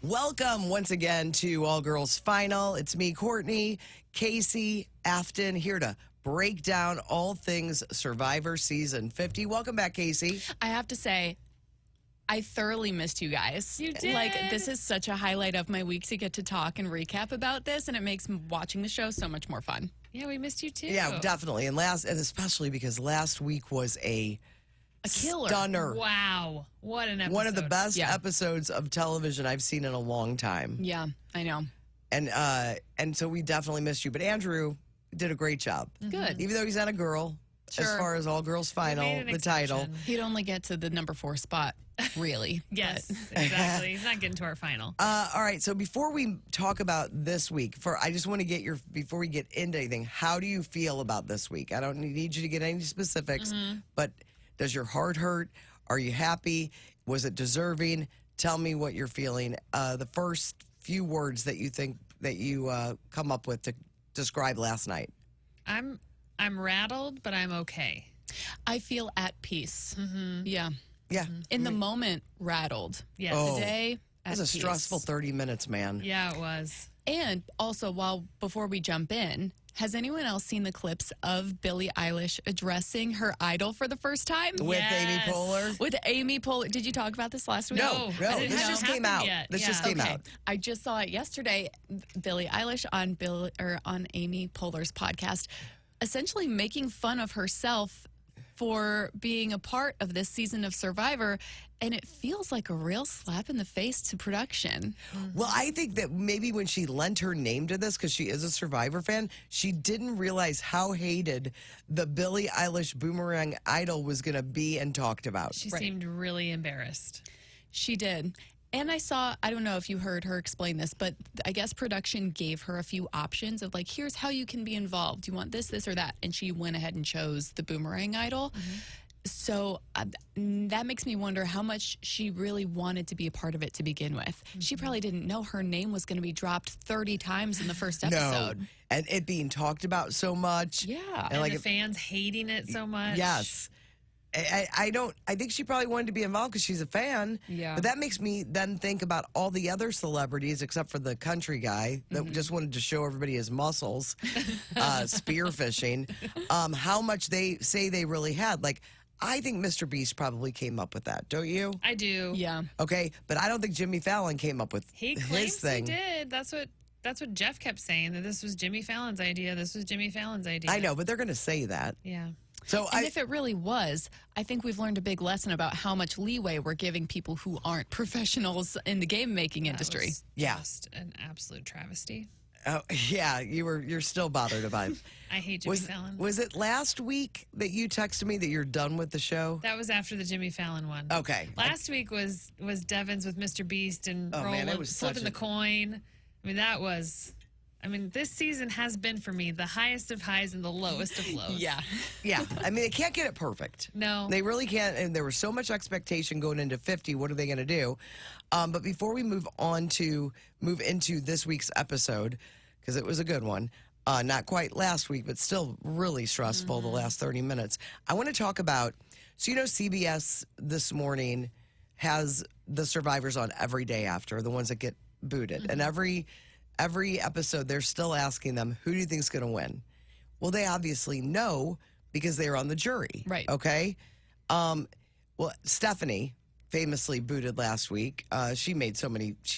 Welcome once again to All Girls Final. It's me, Courtney, Kasey, Afton, here to break down all things Survivor Season 50. Welcome back, Kasey. I have to say, I thoroughly missed you guys. You did. Like, this is such a highlight of my week to get to talk and recap about this, and it makes watching the show so much more fun. Yeah, we missed you too. Yeah, definitely. And especially because last week was a killer. Stunner. Wow. What an episode. One of the best episodes of television I've seen in a long time. Yeah, I know. And so we definitely missed you. But Andrew did a great job. Good. Even though he's not a girl, as far as All Girls Final, the title. He'd only get to the number 4 spot, really. Yes, exactly. He's not getting to our final. All right. So before we talk about this week, I just want to get before we get into anything, how do you feel about this week? I don't need you to get any specifics, but does your heart hurt? Are you happy? Was it deserving? Tell me what you're feeling. The first few words that you think that you come up with to describe last night. I'm rattled, but I'm okay. I feel at peace. Yeah. Yeah. In the moment, rattled. Yes. Today, It at was a peace. stressful 30 minutes, man. Yeah, it was. And also, before we jump in, has anyone else seen the clips of Billie Eilish addressing her idol for the first time? With Amy Poehler? With Amy Poehler. Did you talk about this last week? No. it This hasn't just came happened out. yet. This Yeah. just came Okay. out. I just saw it yesterday. Billie Eilish on Amy Poehler's podcast, essentially making fun of herself for being a part of this season of Survivor, and it feels like a real slap in the face to production. Well, I think that maybe when she lent her name to this, because she is a Survivor fan, she didn't realize how hated the Billie Eilish Boomerang Idol was going to be and talked about. She seemed really embarrassed. She did. And I don't know if you heard her explain this, but I guess production gave her a few options of like, here's how you can be involved. Do you want this, this, or that? And she went ahead and chose the Boomerang Idol. So that makes me wonder how much she really wanted to be a part of it to begin with. She probably didn't know her name was going to be dropped 30 times in the first episode. No. And it being talked about so much. Yeah. And the fans hating it so much. Yes. I think she probably wanted to be involved because she's a fan. Yeah. But that makes me then think about all the other celebrities except for the country guy that just wanted to show everybody his muscles, spearfishing, how much they say they really had. Like, I think Mr. Beast probably came up with that, don't you? I do. Yeah. Okay, but I don't think Jimmy Fallon came up with He his claims thing. he did. That's what Jeff kept saying, that this was Jimmy Fallon's idea. This was Jimmy Fallon's idea. I know, but they're going to say that. Yeah. So And if it really was, I think we've learned a big lesson about how much leeway we're giving people who aren't professionals in the game-making industry. Yeah. Just an absolute travesty. Oh, yeah, you're still bothered about it. I hate Jimmy Fallon. Was it last week that you texted me that you're done with the show? That was after the Jimmy Fallon one. Okay. Last week was Deven's with Mr. Beast and man, it was flipping such the coin. This season has been for me the highest of highs and the lowest of lows. Yeah. Yeah, I mean, they can't get it perfect. No. They really can't, and there was so much expectation going into 50. What are they going to do? But before we move into this week's episode, because it was a good one, not quite last week, but still really stressful the last 30 minutes, I want to talk about, so CBS this morning has the survivors on every day after, the ones that get booted. And every episode, they're still asking them, who do you think is going to win? Well, they obviously know because they're on the jury. Right. Okay? Well, Stephanie famously booted last week. She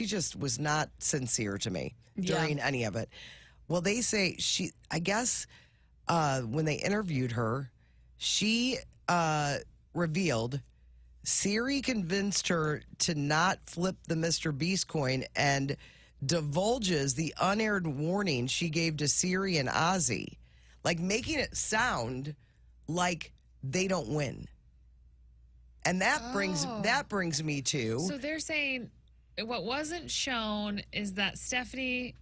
just was not sincere to me during any of it. Well, they say when they interviewed her, she revealed Cirie convinced her to not flip the Mr. Beast coin and divulges the unaired warning she gave to Cirie and Ozzy, like making it sound like they don't win. And that brings me to. So they're saying what wasn't shown is that Stephanie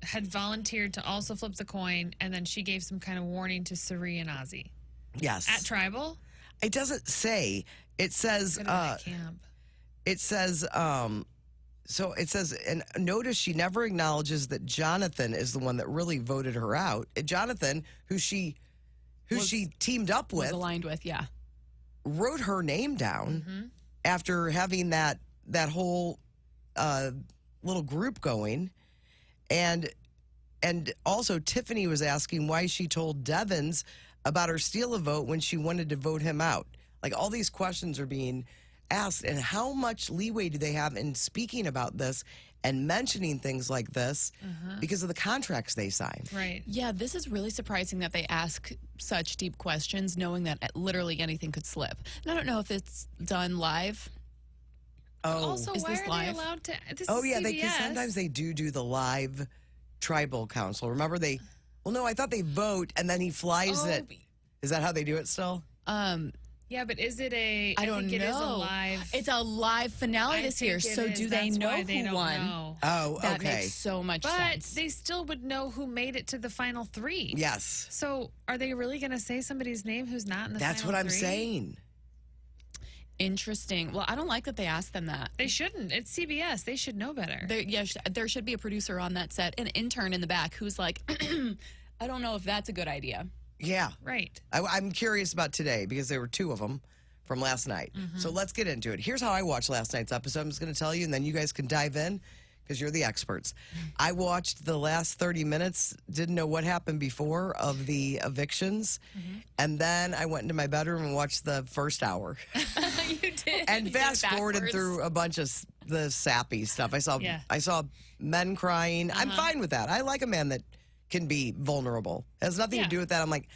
had volunteered to also flip the coin, and then she gave some kind of warning to Cirie and Ozzy. Yes. At Tribal? It doesn't say. It says Camp. It says and notice she never acknowledges that Jonathon is the one that really voted her out. Jonathon, who she teamed up Was with, aligned with, yeah. wrote her name down after having that whole little group going, and also Tiffany was asking why she told Devens about her steal a vote when she wanted to vote him out. Like, all these questions are being asked, and how much leeway do they have in speaking about this and mentioning things like this because of the contracts they sign? Right. Yeah, this is really surprising that they ask such deep questions, knowing that literally anything could slip. And I don't know if it's done live. Oh, Also, Is why this are live? they allowed to? This oh is yeah, CBS. because sometimes they do the live tribal council. Remember they? Well, no, I thought they vote and then he flies Oh, it. Is that how they do it still? Yeah, but is it a? I don't think know. It is a live. It's a live finale I this year, think it so is. do they That's know why they who don't won? know. Oh, That okay. makes so much But sense. they still would know who made it to the final three. Yes, So are they really going to say somebody's name who's not in the that's final what I'm three? saying. Interesting. Well, I don't like that they asked them that. They shouldn't. It's CBS. They should know better. There should be a producer on that set, an intern in the back who's like, I don't know if that's a good idea. Yeah, Right. I'm curious about today because there were two of them from last night. So let's get into it. Here's how I watched last night's episode. I'm just going to tell you, and then you guys can dive in because you're the experts. I watched the last 30 minutes, didn't know what happened before of the evictions, and then I went into my bedroom and watched the first hour You did. and You did it fast forwarded backwards. through a bunch of the sappy stuff. I saw men crying. I'm fine with that. I like a man that can be vulnerable. It has nothing to Yeah. do with that. I'm like,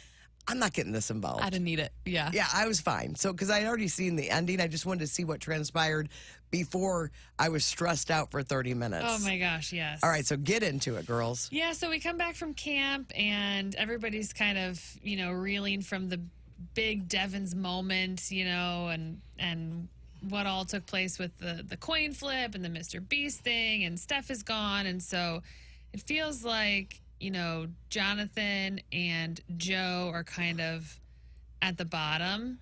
I'm not getting this involved. I didn't need it. Yeah. Yeah, I was fine. So, because I had already seen the ending, I just wanted to see what transpired before I was stressed out for 30 minutes. Oh my gosh, yes. All right, so get into it, girls. Yeah, so we come back from camp and everybody's kind of, reeling from the big Deven's moment, and what all took place with the coin flip and the Mr. Beast thing, and Steph is gone. And so it feels like, Jonathon and Joe are kind of at the bottom.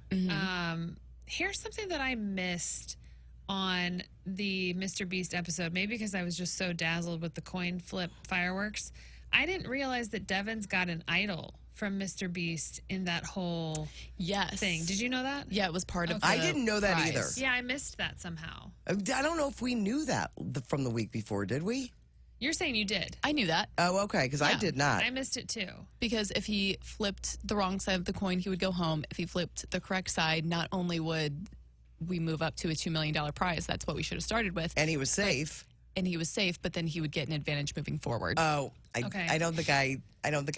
Here's something that I missed on the Mr. Beast episode, maybe because I was just so dazzled with the coin flip fireworks. I didn't realize that Deven's got an idol from Mr. Beast in that whole Yes. thing. Did you know that? Yeah, it was part of the I didn't know that prize. either. Yeah, I missed that somehow. I don't know if we knew that from the week before, did we? You're saying you did. I knew that Oh, okay, because I Yeah. did not. I missed it too. because if he flipped the wrong side of the coin, he would go home. If he flipped the correct side, not only would we move up to a $2 million prize, that's what we should have started with, And he was safe. and he was safe, but then he would get an advantage moving forward. Oh, Okay. I don't think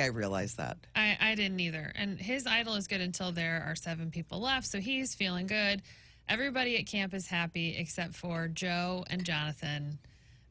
I realized that. I didn't either. And his idol is good until there are 7 people left, so he's feeling good. Everybody at camp is happy except for Joe and Jonathon.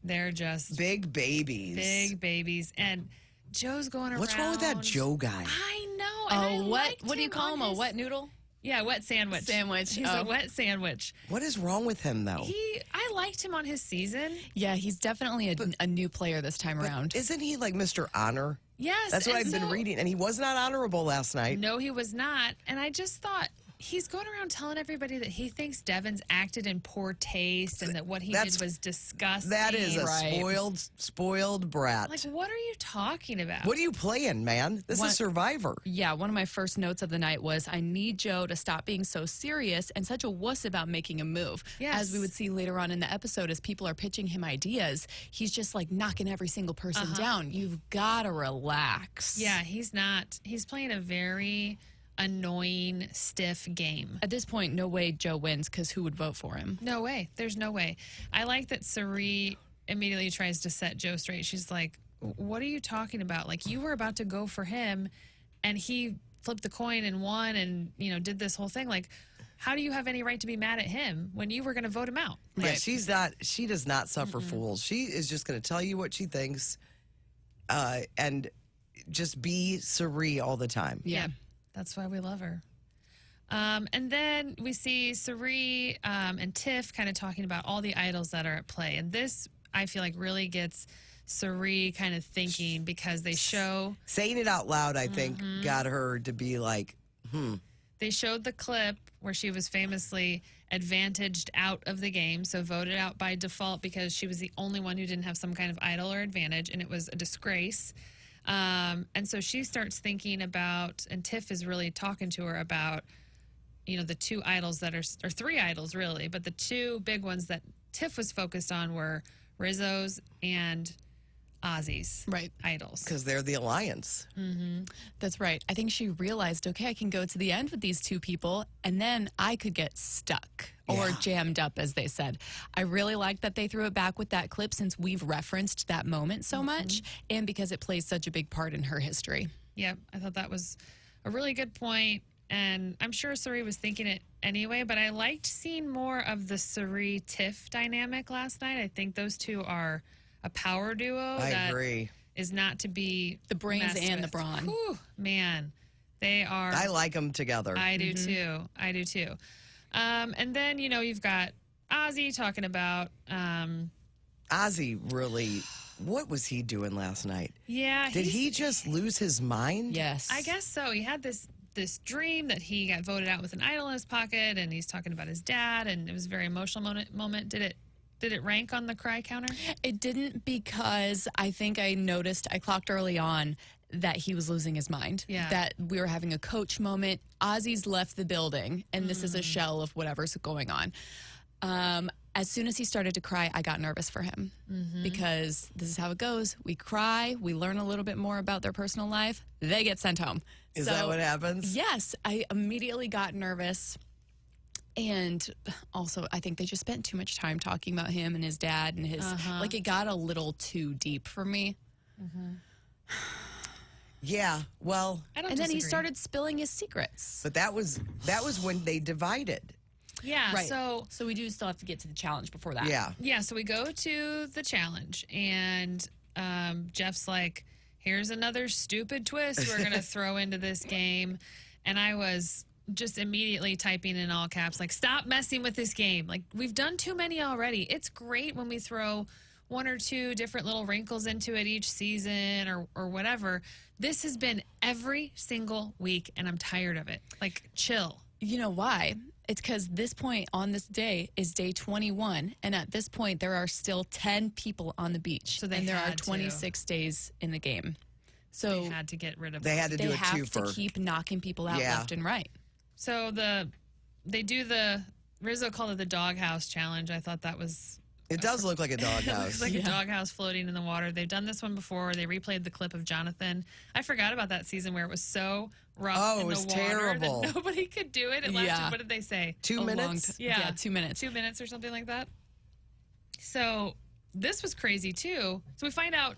They're just Big babies. big babies. And Joe's going around. What's wrong with that Joe guy? I know. And I liked what do you him call on him? A his- wet noodle? Yeah, wet sandwich. Sandwich. He's Oh. a wet sandwich. What is wrong with him, though? I liked him on his season. Yeah, he's definitely a new player this time around. Isn't he like Mr. Honor? Yes. That's what and I've been so- reading. And he was not honorable last night. No, he was not. And I just thought he's going around telling everybody that he thinks Deven's acted in poor taste and that what he That's- did was disgusting. That is a Right. spoiled brat. Like, what are you talking about? What are you playing, man? This What- is Survivor. Yeah, one of my first notes of the night was, I need Joe to stop being so serious and such a wuss about making a move. Yes. As we would see later on in the episode, as people are pitching him ideas, he's just like knocking every single person down. You've got to relax. Yeah, he's not. He's playing a very annoying, stiff game. At this point, no way Joe wins because who would vote for him? No way. There's no way. I like that Cirie immediately tries to set Joe straight. She's like, what are you talking about? Like, you were about to go for him and he flipped the coin and won and, did this whole thing. Like, how do you have any right to be mad at him when you were going to vote him out? Yeah, Right. she does not suffer fools. She is just going to tell you what she thinks and just be Cirie all the time. Yeah. That's why we love her. And then we see Cirie and Tiff kind of talking about all the idols that are at play. And this, I feel like, really gets Cirie kind of thinking because they show... Saying it out loud, I think, Mm-hmm. got her to be like, They showed the clip where she was famously advantaged out of the game, so voted out by default because she was the only one who didn't have some kind of idol or advantage, and it was a disgrace. And so she starts thinking about, and Tiff is really talking to her about, the 2 idols that are, or 3 idols really, but the 2 big ones that Tiff was focused on were Rizzo's and Ozzy's Right. idols. Because they're the alliance. That's right. I think she realized, okay, I can go to the end with these two people, and then I could get stuck or Yeah. jammed up, as they said. I really like that they threw it back with that clip since we've referenced that moment so much, and because it plays such a big part in her history. Yep, I thought that was a really good point, and I'm sure Cirie was thinking it anyway, but I liked seeing more of the Cirie-Tiff dynamic last night. I think those two are a power duo I that agree. is not to be The brains messed and the with. brawn. Whew, man, they are. I like them together. I do too. I do too. And then, you've got Ozzy talking about, Ozzy really, what was he doing last night? yeah. Did he's- he just lose his mind? Yes. I guess so. He had this dream that he got voted out with an idol in his pocket, and he's talking about his dad, and it was a very emotional moment. Did it rank on the cry counter? It didn't, because I think I clocked early on that he was losing his mind. Yeah. That we were having a coach moment. Ozzy's left the building, and this is a shell of whatever's going on. As soon as he started to cry, I got nervous for him because this is how it goes. We cry, we learn a little bit more about their personal life, they get sent home. Is that what happens? Yes, I immediately got nervous. And also, I think they just spent too much time talking about him and his dad and his, like, it got a little too deep for me. Yeah, well, I don't And then he disagree. started spilling his secrets. but that was when they divided. Yeah, Right. so we do still have to get to the challenge before that. Yeah. so we go to the challenge, and Jeff's like, here's another stupid twist we're going to throw into this game. And I was just immediately typing in all caps, like, stop messing with this game. Like, we've done too many already. It's great when we throw one or two different little wrinkles into it each season or whatever. This has been every single week, and I'm tired of it. Like, chill. You know why? It's because this point on this day is day 21. And at this point, there are still 10 people on the beach. So they and there are had to. 26 days in the game. So They had to get rid of They it. had to they do a have twofer. to keep knocking people out Yeah. left and right. So they do the Rizzo called it the doghouse challenge. I thought that was It does look like a it looks doghouse. like a doghouse floating in the water. They've done this one before. They replayed the clip of Jonathon. I forgot about that season where it was so rough Oh, in it was the water terrible. that nobody could do it. It lasted, Yeah. what did they say? 2 A long minutes? Yeah, 2 minutes. 2 minutes or something like that. So this was crazy too. So we find out,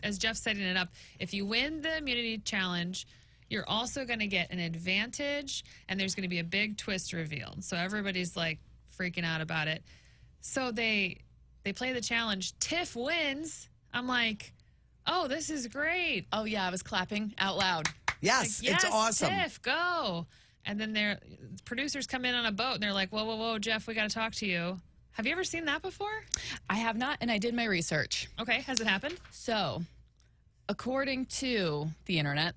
as Jeff's setting it up, if you win the immunity challenge, you're also going to get an advantage, and there's going to be a big twist revealed. So everybody's like freaking out about it. So they play the challenge. Tiff wins. I'm like, oh, this is great. Oh, yeah, I was clapping out loud. Yes, Yes, it's awesome. Tiff, go. And then their producers come in on a boat, and they're like, whoa, Jeff, we got to talk to you. Have you ever seen that before? I have not, and I did my research. Okay, has it happened? So, according to the internet,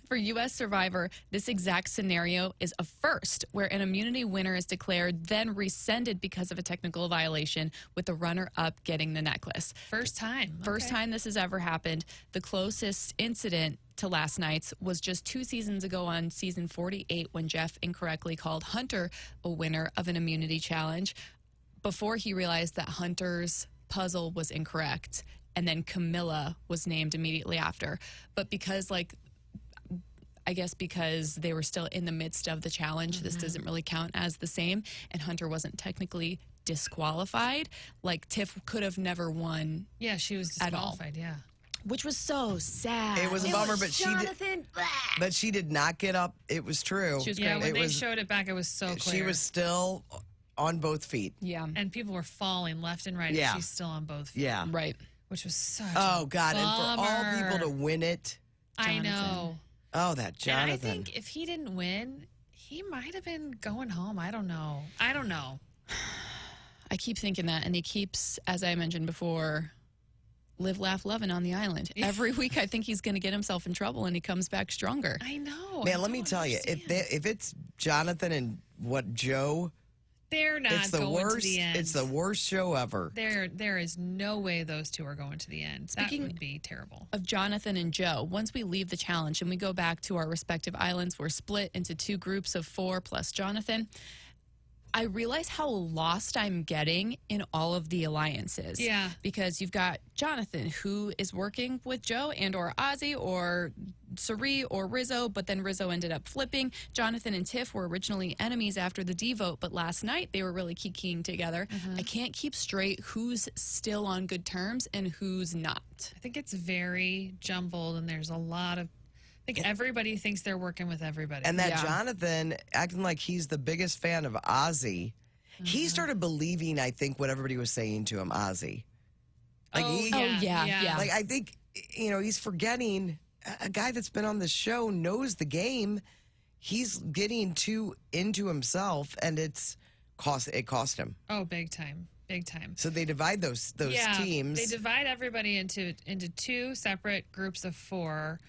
for U.S. Survivor, this exact scenario is a first, where an immunity winner is declared, then rescinded because of a technical violation, with the runner-up getting the necklace. First time. First Okay. time this has ever happened. The closest incident to last night's was just 2 seasons ago on season 48, when Jeff incorrectly called Hunter a winner of an immunity challenge before he realized that Hunter's puzzle was incorrect. And then Camilla was named immediately after. But because, I guess because they were still in the midst of the challenge, this doesn't really count as the same. And Hunter wasn't technically disqualified. Like, Tiff could have never won, Yeah, she was At all. disqualified, yeah. which was so sad. It was a bummer, but she did not get up. It was true. She was Yeah, great. when It they was- showed it back, it was so clear. She was still on both feet. Yeah, and people were falling left and right, Yeah. and she's still on both feet, Yeah. right. which was such Oh a God! And for all bummer. people to win it. I know. Oh, that And I Jonathon. think if he didn't win, he might have been going home. I don't know. I keep thinking that, and he keeps, as I mentioned before, live, laugh, loving on the island. Every week, I think he's going to get himself in trouble, and he comes back stronger. I know. Man, I let me don't tell you, understand. if it's Jonathon and what Joe, They're not it's the going worst. to the end. It's the worst show ever. There is no way those two are going to the end. Speaking- That would be terrible. Of Jonathon and Joe, once we leave the challenge and we go back to our respective islands, we're split into 2 groups of 4 plus Jonathon. I realize how lost I'm getting in all of the alliances. Yeah. Because you've got Jonathon, who is working with Joe and or Ozzy or Cirie or Rizzo, but then Rizzo ended up flipping. Jonathon and Tiff were originally enemies after the D vote, but last night they were really kikiing together. I can't keep straight who's still on good terms and who's not. I think it's very jumbled, and there's a lot of. I think everybody thinks they're working with everybody. And that Yeah. Jonathon acting like he's the biggest fan of Ozzy. He started believing, I think, what everybody was saying to him, Ozzy. Like yeah. Like I think, he's forgetting a guy that's been on the show knows the game. He's getting too into himself, and it cost him. Oh, big time. Big time. So they divide those teams. They divide everybody into two separate groups of 4.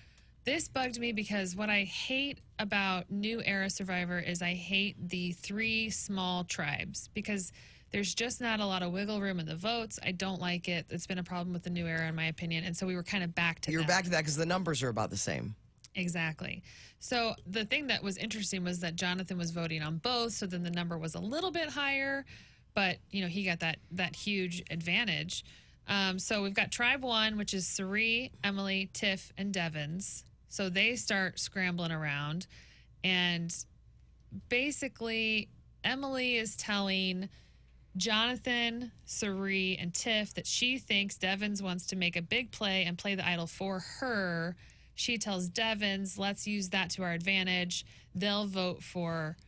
This bugged me because what I hate about New Era Survivor is I hate the 3 small tribes because there's just not a lot of wiggle room in the votes. I don't like it. It's been a problem with the New Era, in my opinion. And so we were kind of back to that. You're back to that because the numbers are about the same. Exactly. So the thing that was interesting was that Jonathon was voting on both. So then the number was a little bit higher, but he got that huge advantage. So we've got Tribe 1, which is Cirie, Emily, Tiff, and Deven's. So they start scrambling around, and basically Emily is telling Jonathon, Cirie, and Tiff that she thinks Deven's wants to make a big play and play the idol for her. She tells Deven's, let's use that to our advantage. They'll vote for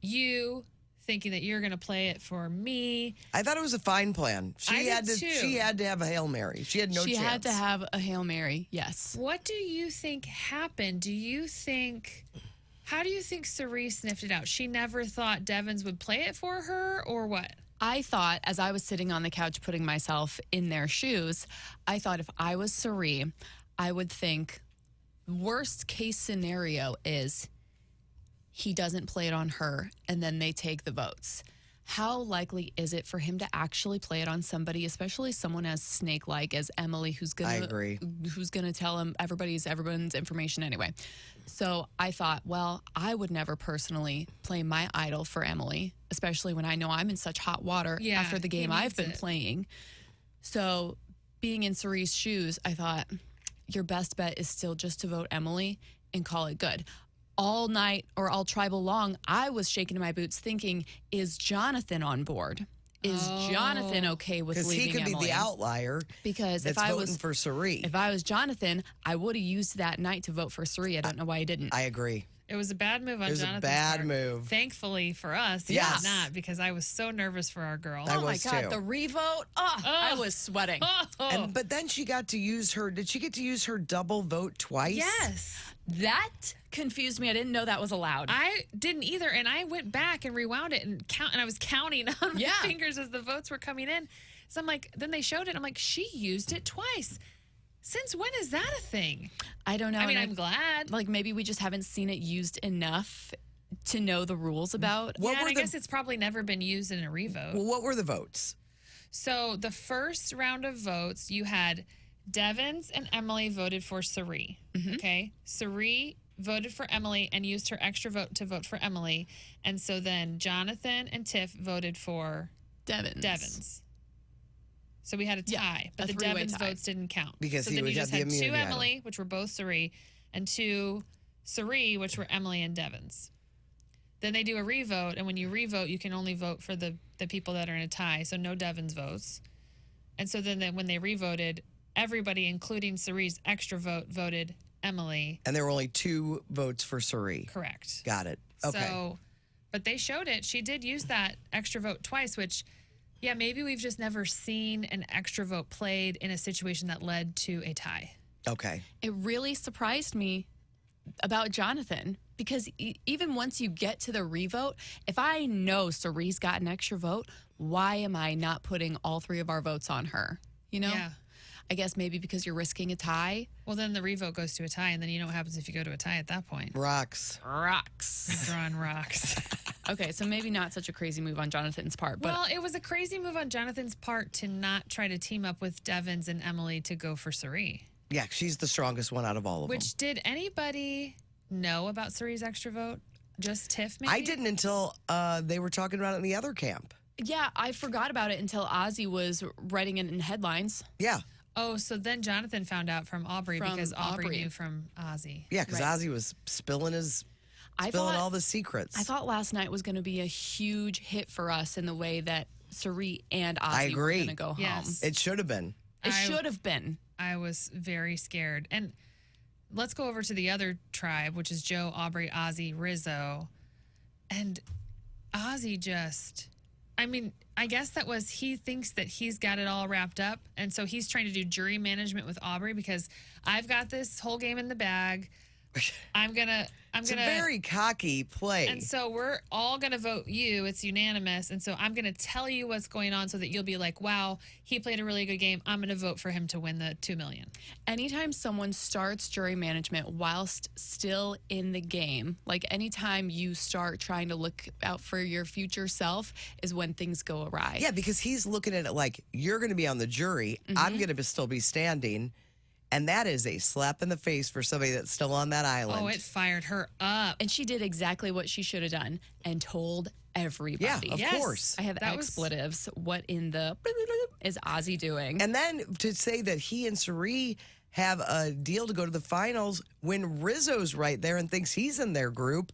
you, thinking that you're going to play it for me. I thought it was a fine plan. She had to have a Hail Mary. She had no chance. She had to have a Hail Mary, yes. What do you think happened? How do you think Cirie sniffed it out? She never thought Deven's would play it for her, or what? I thought, as I was sitting on the couch putting myself in their shoes, I thought if I was Cirie, I would think worst case scenario is he doesn't play it on her, and then they take the votes. How likely is it for him to actually play it on somebody, especially someone as snake-like as Emily, who's gonna tell him everyone's information anyway? So I thought, well, I would never personally play my idol for Emily, especially when I know I'm in such hot water after the game I've been playing. So being in Cirie's shoes, I thought your best bet is still just to vote Emily and call it good. All night or all tribal long, I was shaking in my boots thinking, is Jonathon on board? Is Jonathon okay with leaving Emily? Because he could be the outlier because if I was for Cirie. If I was Jonathon, I would have used that night to vote for Cirie. I don't know why I didn't. I agree. It was a bad move on Jonathan's part. It was a bad move. Thankfully for us, it was not, because I was so nervous for our girl. Oh my God, the revote. I was sweating. But then she got to use did she get to use her double vote twice? Yes. That confused me. I didn't know that was allowed. I didn't either. And I went back and rewound it and I was counting on my fingers as the votes were coming in. So I'm like, then they showed it. I'm like, she used it twice. Since when is that a thing? I don't know. I mean, I'm glad. Like, maybe we just haven't seen it used enough to know the rules about. I guess it's probably never been used in a revote. Well, what were the votes? So the first round of votes, you had Deven's and Emily voted for Cirie. Okay? Cirie voted for Emily and used her extra vote to vote for Emily. And so then Jonathon and Tiff voted for Deven's. So we had a tie, but the Deven's votes didn't count. Because so he then you would just have had the two immunity Emily, which were both Cirie, and two Cirie, which were Emily and Deven's. Then they do a revote, and when you revote, you can only vote for the people that are in a tie, so no Deven's votes. And so then when they revoted, everybody, including Cirie's extra vote, voted Emily. And there were only 2 votes for Cirie. Correct. Got it. Okay. So, but they showed it. She did use that extra vote twice, which... yeah, maybe we've just never seen an extra vote played in a situation that led to a tie. Okay. It really surprised me about Jonathon because even once you get to the revote, if I know Cirie's got an extra vote, why am I not putting all 3 of our votes on her? You know? Yeah. I guess maybe because you're risking a tie. Well, then the revote goes to a tie, and then you know what happens if you go to a tie at that point. Rocks. Drawing rocks. Okay, so maybe not such a crazy move on Jonathon's part. But well, it was a crazy move on Jonathon's part to not try to team up with Deven's and Emily to go for Cirie. Yeah, she's the strongest one out of all of them. Which, did anybody know about Cirie's extra vote? Just Tiff, maybe? I didn't until they were talking about it in the other camp. Yeah, I forgot about it until Ozzy was writing it in headlines. Yeah. Oh, so then Jonathon found out from Aubry From because Aubry Aubry. knew from Ozzy. Yeah, because Right. Ozzy was spilling I spilling thought, all the secrets. I thought last night was going to be a huge hit for us in the way that Cirie and Ozzy I agree. were going to go home. Yes. It should have been. It should have been. I was very scared. And let's go over to the other tribe, which is Joe, Aubry, Ozzy, Rizzo. And Ozzy just, I mean, I guess that was, he thinks that he's got it all wrapped up. And so he's trying to do jury management with Aubry because I've got this whole game in the bag. It's a very cocky play. And so we're all going to vote you. It's unanimous. And so I'm going to tell you what's going on so that you'll be like, wow, he played a really good game. I'm going to vote for him to win the $2 million. Anytime someone starts jury management whilst still in the game, like anytime you start trying to look out for your future self is when things go awry. Yeah, because he's looking at it like, you're going to be on the jury. I'm going to still be standing. And that is a slap in the face for somebody that's still on that island. Oh, it fired her up. And she did exactly what she should have done and told everybody. Yeah, of Yes. course. I have That was- expletives. What in the is Ozzy doing? And then to say that he and Cirie have a deal to go to the finals when Rizzo's right there and thinks he's in their group,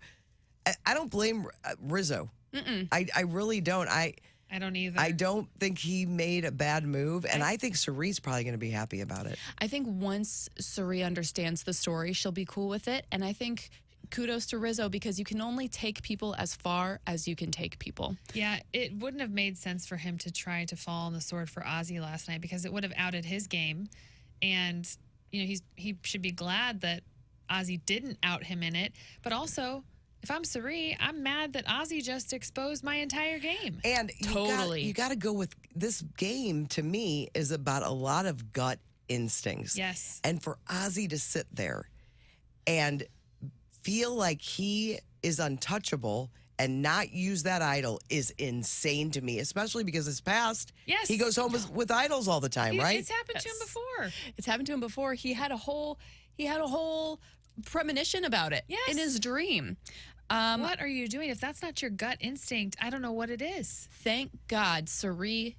I don't blame Rizzo. I really don't. I don't either. I don't think he made a bad move, and I think Cirie's probably going to be happy about it. I think once Cirie understands the story, she'll be cool with it. And I think kudos to Rizzo because you can only take people as far as you can take people. Yeah, it wouldn't have made sense for him to try to fall on the sword for Ozzy last night because it would have outed his game. And, you know, he should be glad that Ozzy didn't out him in it. But also, if I'm Cirie, I'm mad that Ozzy just exposed my entire game. And Totally. you got to go with this game. To me, is about a lot of gut instincts. Yes. And for Ozzy to sit there and feel like he is untouchable and not use that idol is insane to me, especially because his past, Yes. he goes home with idols all the time, right? It's happened to him before. It's happened to him before. He had a whole premonition about it Yes. in his dream. What are you doing? If that's not your gut instinct, I don't know what it is. Thank God Cirie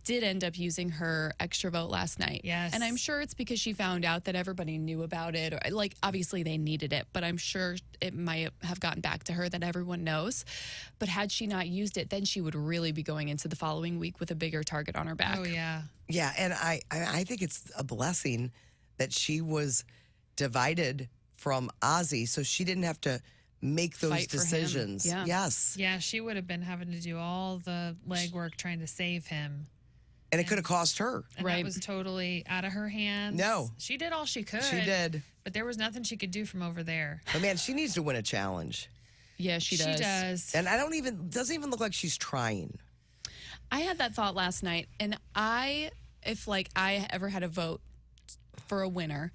did end up using her extra vote last night. Yes. And I'm sure it's because she found out that everybody knew about it. Or, like, obviously they needed it, but I'm sure it might have gotten back to her that everyone knows. But had she not used it, then she would really be going into the following week with a bigger target on her back. Oh, yeah. Yeah, and I think it's a blessing that she was divided from Ozzy, so she didn't have to make those Fight for him. decisions. Yeah. Yes. Yeah, she would have been having to do all the legwork trying to save him. And it could have cost her. And Right. that was totally out of her hands. No. She did all she could. She did. But there was nothing she could do from over there. But man, she needs to win a challenge. Yeah, she does. She does. And doesn't even look like she's trying. I had that thought last night, and if I ever had a vote for a winner,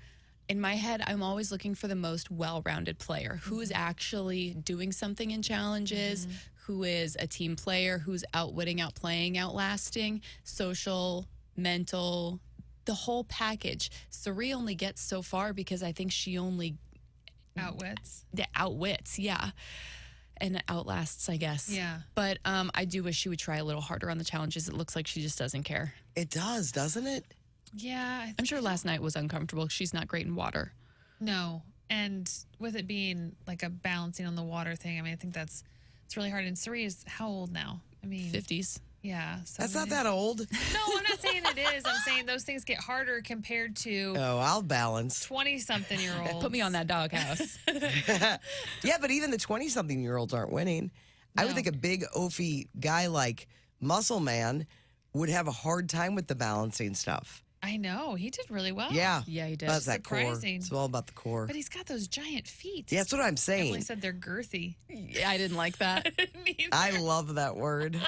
in my head, I'm always looking for the most well-rounded player who's actually doing something in challenges, who is a team player, who's outwitting, outplaying, outlasting, social, mental, the whole package. Cirie only gets so far because I think she only Outwits. outwits, yeah. And outlasts, I guess. Yeah. But I do wish she would try a little harder on the challenges. It looks like she just doesn't care. It does, doesn't it? Yeah. I'm sure last night was uncomfortable. She's not great in water. No. And with it being like a balancing on the water thing, I mean, I think it's really hard. And Cirie is how old now? I mean, 50s. yeah. That's not that old. No, I'm not saying it is. I'm saying those things get harder compared to Oh, I'll balance. 20-something-year-olds. Put me on that doghouse. Yeah, but even the 20-something-year-olds aren't winning. I would No. think a big oafy guy like Muscle Man would have a hard time with the balancing stuff. I know. He did really well. Yeah. Yeah, he did. That's that core. Surprising. It's all about the core. But he's got those giant feet. Yeah, that's what I'm Emily saying. said they're girthy. Yeah, I didn't like that. Neither. I love that word.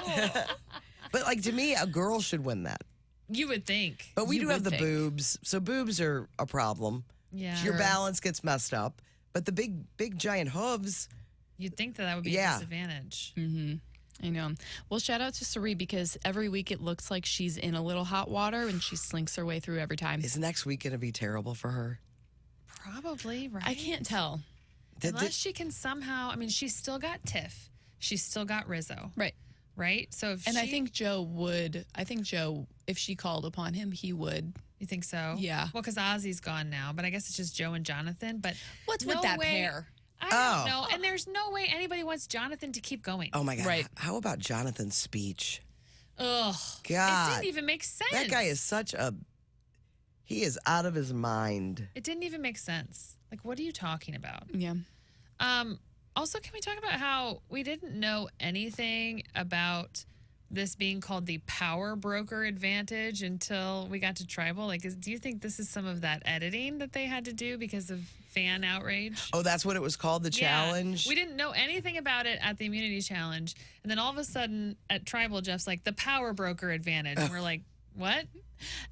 But like to me, a girl should win that. You would think. But we You do have would the think. boobs, so boobs are a problem. Yeah. Your balance gets messed up. But the big giant hooves, You'd think that would be Yeah. a disadvantage. I know. Well, shout out to Cirie because every week it looks like she's in a little hot water and she slinks her way through every time. is next week going to be terrible for her? Probably, right? I can't tell. Unless she can somehow, I mean, she's still got Tiff. She's still got Rizzo. Right. Right? So if I think Joe, if she called upon him, he would. You think so? Yeah. Well, because Ozzy's gone now, but I guess it's just Joe and Jonathon. But What's no with that way- pair? I don't know. And there's no way anybody wants Jonathon to keep going. Oh my God. Right. How about Jonathan's speech? Ugh. God. It didn't even make sense. That guy is he is out of his mind. It didn't even make sense. Like, what are you talking about? Yeah. Also, can we talk about how we didn't know anything about this being called the power broker advantage until we got to Tribal? Like, do you think this is some of that editing that they had to do because of fan outrage? Oh, that's what it was called, the challenge? We didn't know anything about it at the immunity challenge. And then all of a sudden at Tribal, Jeff's like, the power broker advantage. And we're like, what?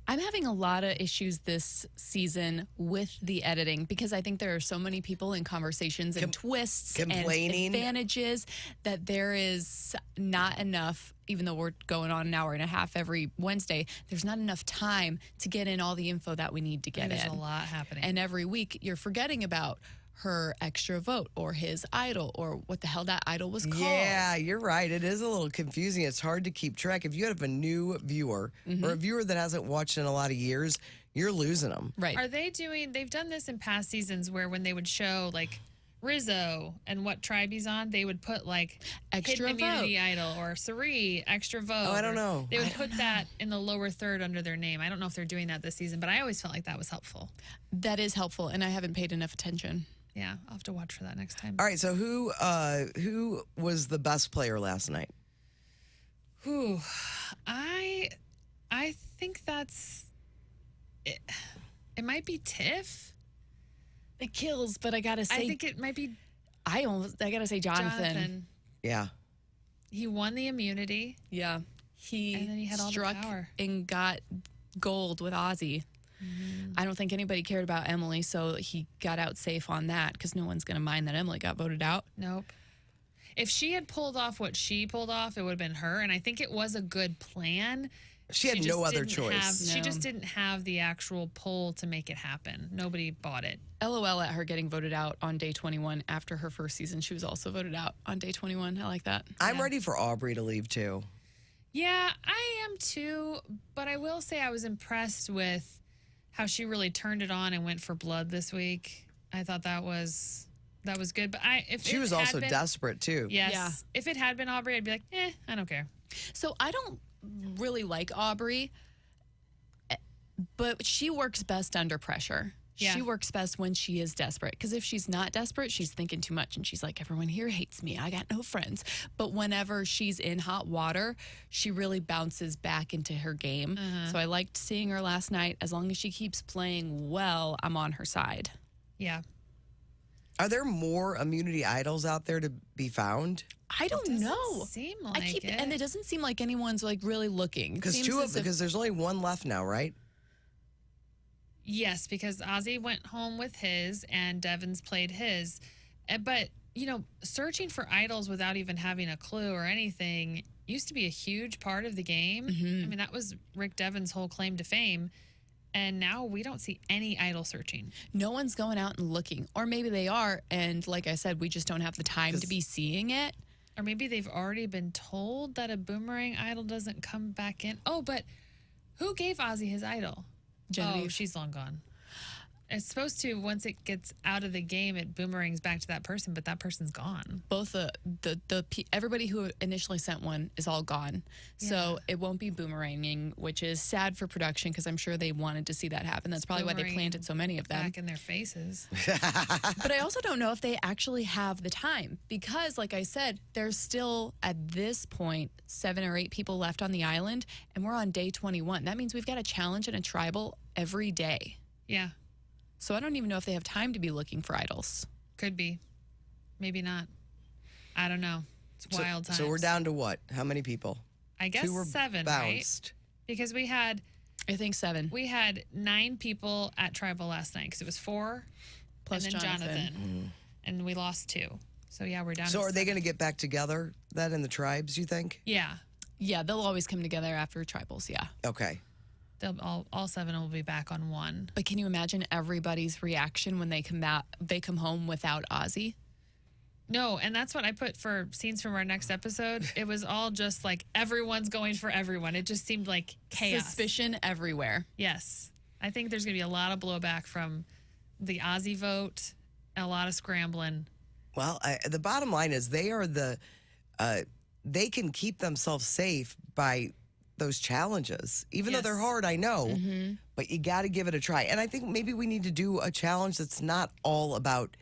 I'm having a lot of issues this season with the editing because I think there are so many people in conversations and twists complaining. and advantages that there is not enough, even though we're going on an hour and a half every Wednesday, there's not enough time to get in all the info that we need to get There's in. a lot happening. And every week you're forgetting about her extra vote or his idol or what the hell that idol was called. Yeah, you're right. It is a little confusing. It's hard to keep track. If you have a new viewer or a viewer that hasn't watched in a lot of years, you're losing them. Right. Are they doing, they've done this in past seasons where when they would show like Rizzo and what tribe he's on, they would put like Extra hidden immunity idol or Cirie, extra vote. Oh, I don't or know. They would put that in the lower third under their name. I don't know if they're doing that this season, but I always felt like that was helpful. That is helpful, and I haven't paid enough attention. Yeah, I'll have to watch for that next time. All right, so who was the best player last night? Whew. I think that's it. It might be Tiff. It kills, but I gotta say, I think it might be I gotta say Jonathon. Yeah. He won the immunity. Yeah, And then he had all the struck power. and got gold with Ozzy. I don't think anybody cared about Emily, so he got out safe on that because no one's gonna mind that Emily got voted out. Nope. If she had pulled off what she pulled off, it would have been her. And I think it was a good plan. She had no just other didn't choice. She No. just didn't have the actual poll to make it happen. Nobody bought it. LOL at her getting voted out on day 21 after her first season. She was also voted out on day 21. I like that. I'm ready for Aubry to leave too. Yeah, I am too. But I will say I was impressed with how she really turned it on and went for blood this week. I thought that was good. But She was also desperate too. Yes. Yeah. If it had been Aubry, I'd be like, I don't care. So I don't really like Aubry, but she works best under pressure. Yeah. She works best when she is desperate. Because if she's not desperate, she's thinking too much. And she's like, everyone here hates me. I got no friends. But whenever she's in hot water, she really bounces back into her game. So I liked seeing her last night. As long as she keeps playing well, I'm on her side. Yeah. Are there more immunity idols out there to be found? I don't know. Seem like it. And it doesn't seem like anyone's like really looking. It Because seems as if- there's only one left now, right? Yes, because Ozzy went home with his and Deven's played his. But, searching for idols without even having a clue or anything used to be a huge part of the game. I mean, that was Rick Deven's whole claim to fame. And now we don't see any idol searching. no one's going out and looking. Or maybe they are. And like I said, we just don't have the time to be seeing it. Or maybe they've already been told that a boomerang idol doesn't come back in. Oh, but who gave Ozzy his idol? Genevieve. Oh, she's long gone. It's supposed to, once it gets out of the game, it boomerangs back to that person, but that person's gone. Both everybody who initially sent one is all gone. So it won't be boomeranging, which is sad for production because I'm sure they wanted to see that happen. That's probably why they Boomerang planted so many of them. Back in their faces. But I also don't know if they actually have the time because, like I said, there's still, at this point, 7 or 8 people left on the island, and we're on day 21. That means we've got a challenge and a tribal every day. Yeah, So I don't even know if they have time to be looking for idols. could be. Maybe not. I don't know. It's wild times. So we're down to what? How many people? I guess 2 were 7, right? bounced. Because we had I think 7. 9 people at Tribal last night because it was 4 Plus and then Jonathan. and we lost 2. So yeah, we're down. So to are they 7. going to get back together then in the tribes, you think? Yeah, Yeah, they'll always come together after tribals, yeah. Okay. they'll all 7 will be back on one. But can you imagine everybody's reaction when they come home without Ozzy? No, and that's what I put for scenes from our next episode. It was all just like everyone's going for everyone. It just seemed like chaos. Suspicion everywhere. Yes. I think there's going to be a lot of blowback from the Ozzy vote, a lot of scrambling. Well, the bottom line is they are they can keep themselves safe by those challenges, even though they're Yes. hard, I know, Mm-hmm. but you got to give it a try. And I think maybe we need to do a challenge that's not all about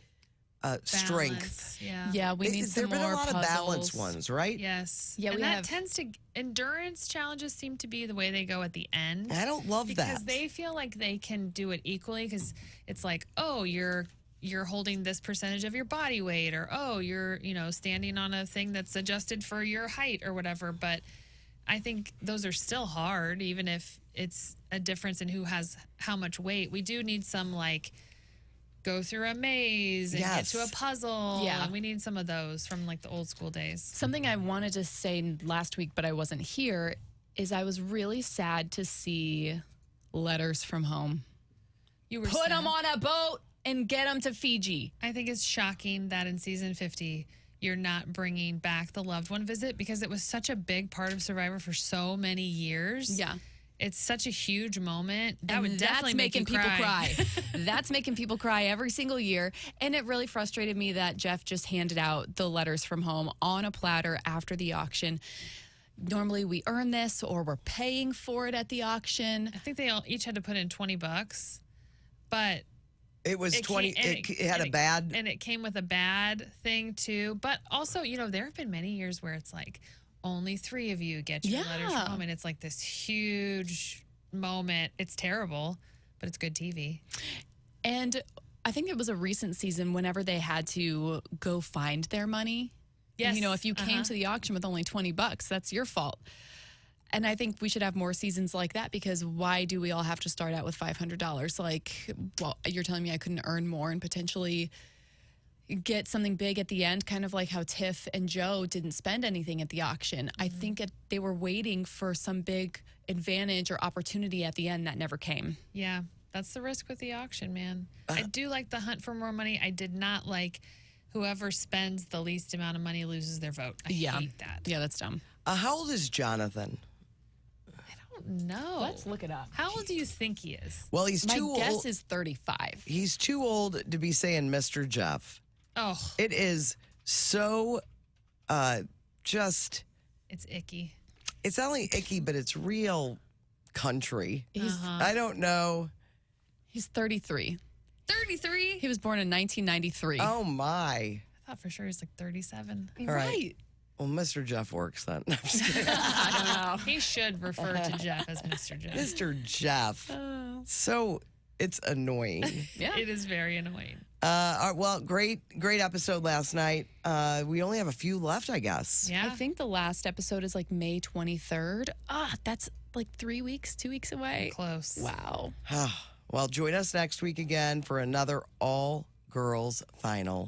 strength. Balance, Yeah. Yeah, we need There some have been more a lot puzzles. of balanced ones, right? Yes. Yeah, and we that have- tends to endurance challenges seem to be the way they go at the end. I don't love because that. they feel like they can do it equally because it's like, oh, you're holding this percentage of your body weight, or oh, you're standing on a thing that's adjusted for your height or whatever. But I think those are still hard, even if it's a difference in who has how much weight. We do need some like go through a maze and Yes. get to a puzzle. Yeah. And we need some of those from like the old school days. Something I wanted to say last week, but I wasn't here, is I was really sad to see letters from home. You were Put sad. them on a boat and get them to Fiji. I think it's shocking that in season 50, you're not bringing back the loved one visit because it was such a big part of Survivor for so many years. Yeah. It's such a huge moment. That And would definitely that's make making you people cry. That's making people cry every single year. And it really frustrated me that Jeff just handed out the letters from home on a platter after the auction. Normally we earn this or we're paying for it at the auction. I think they all each had to put in $20, but It was it 20, came- and it had a bad. and it came with a bad thing too. But also, there have been many years where it's like only 3 of you get your letters Yeah. from home, and it's like this huge moment. It's terrible, but it's good TV. And I think it was a recent season whenever they had to go find their money. Yes. If you came to the auction with only $20, that's your fault. And I think we should have more seasons like that because why do we all have to start out with $500? Like, well, you're telling me I couldn't earn more and potentially get something big at the end, kind of like how Tiff and Joe didn't spend anything at the auction. I think they were waiting for some big advantage or opportunity at the end that never came. Yeah, that's the risk with the auction, man. I do like the hunt for more money. I did not like whoever spends the least amount of money loses their vote. I hate that. Yeah, that's dumb. How old is Jonathon? I don't know. Let's look it up. How old do you think he is? Well, he's My too guess old. is 35. He's too old to be saying Mr. Jeff. Oh, It is so just, it's icky. it's not only icky, but it's real country. He's I don't know. he's 33. 33? He was born in 1993. Oh, my. I thought for sure he was like 37. All right. Well, Mr. Jeff works then. I'm just kidding. I don't know. He should refer to Jeff as Mr. Jeff. Mr. Jeff. So it's annoying. Yeah. It is very annoying. Well, great episode last night. We only have a few left, I guess. Yeah. I think the last episode is like May 23rd. That's like 2 weeks away. Close. Wow. Well, join us next week again for another all-girls final.